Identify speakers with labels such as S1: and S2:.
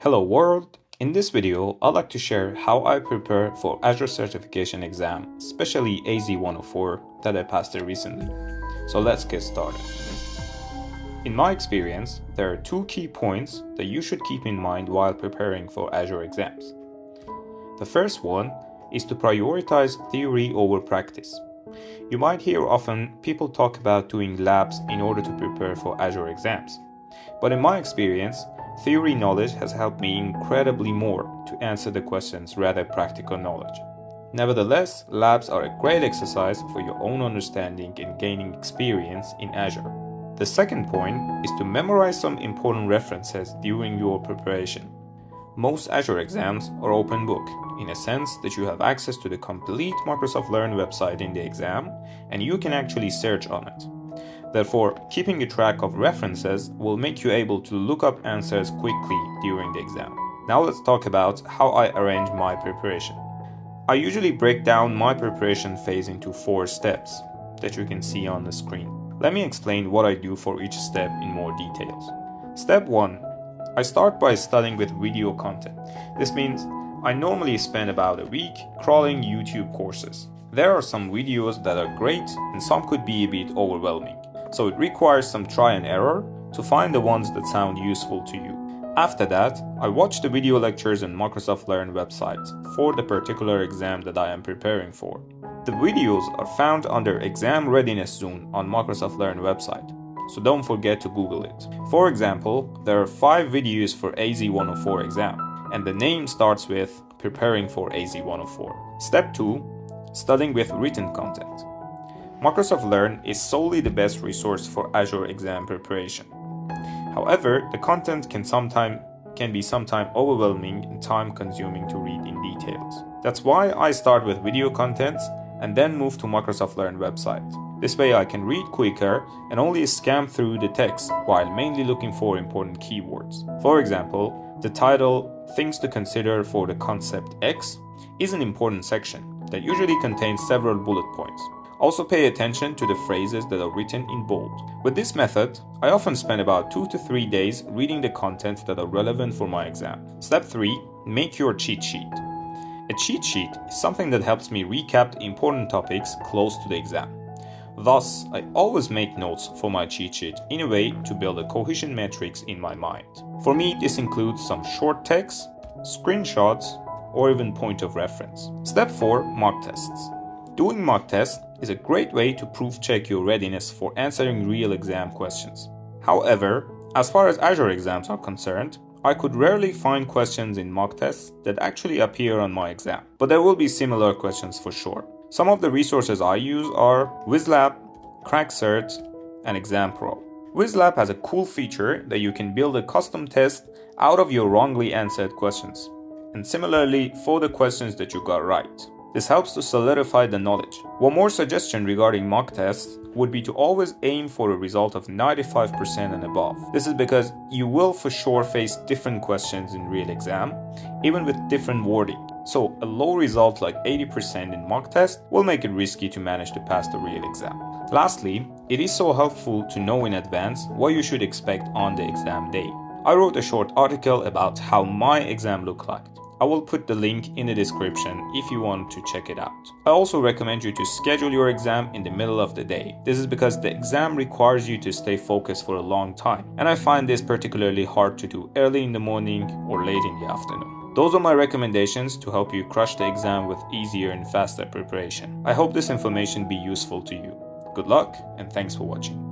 S1: Hello world! In this video, I'd like to share how I prepare for Azure certification exam, especially AZ-104 that I passed recently. So let's get started. In my experience, there are two key points that you should keep in mind while preparing for Azure exams. The first one is to prioritize theory over practice. You might hear often people talk about doing labs in order to prepare for Azure exams. But in my experience, theory knowledge has helped me incredibly more to answer the questions rather than practical knowledge. Nevertheless, labs are a great exercise for your own understanding and gaining experience in Azure. The second point is to memorize some important references during your preparation. Most Azure exams are open book, in a sense that you have access to the complete Microsoft Learn website in the exam and you can actually search on it. Therefore, keeping a track of references will make you able to look up answers quickly during the exam. Now let's talk about how I arrange my preparation. I usually break down my preparation phase into 4 steps that you can see on the screen. Let me explain what I do for each step in more details. Step 1. I start by studying with video content. This means I normally spend about a week crawling YouTube courses. There are some videos that are great and some could be a bit overwhelming. So it requires some try and error to find the ones that sound useful to you. After that, I watch the video lectures on Microsoft Learn website for the particular exam that I am preparing for. The videos are found under Exam Readiness Zone on Microsoft Learn website, so don't forget to Google it. For example, there are 5 videos for AZ-104 exam, and the name starts with Preparing for AZ-104. Step 2. Studying with written content. Microsoft Learn is solely the best resource for Azure exam preparation. However, the content can be sometimes overwhelming and time-consuming to read in details. That's why I start with video contents and then move to Microsoft Learn website. This way I can read quicker and only scan through the text while mainly looking for important keywords. For example, the title, Things to Consider for the Concept X, is an important section that usually contains several bullet points. Also pay attention to the phrases that are written in bold. With this method, I often spend about 2 to 3 days reading the content that are relevant for my exam. Step 3. Make your cheat sheet. A cheat sheet is something that helps me recap the important topics close to the exam. Thus, I always make notes for my cheat sheet in a way to build a cohesion matrix in my mind. For me, this includes some short text, screenshots, or even point of reference. Step 4. Mock tests. Doing mock tests is a great way to proof check your readiness for answering real exam questions. However, as far as Azure exams are concerned, I could rarely find questions in mock tests that actually appear on my exam, but there will be similar questions for sure. Some of the resources I use are WizLab, CrackCert, and ExamPro. WizLab has a cool feature that you can build a custom test out of your wrongly answered questions, and similarly for the questions that you got right. This helps to solidify the knowledge. One more suggestion regarding mock tests would be to always aim for a result of 95% and above. This is because you will for sure face different questions in real exam, even with different wording. So a low result like 80% in mock test will make it risky to manage to pass the real exam. Lastly, it is so helpful to know in advance what you should expect on the exam day. I wrote a short article about how my exam looked like. I will put the link in the description if you want to check it out. I also recommend you to schedule your exam in the middle of the day. This is because the exam requires you to stay focused for a long time, and I find this particularly hard to do early in the morning or late in the afternoon. Those are my recommendations to help you crush the exam with easier and faster preparation. I hope this information be useful to you. Good luck and thanks for watching.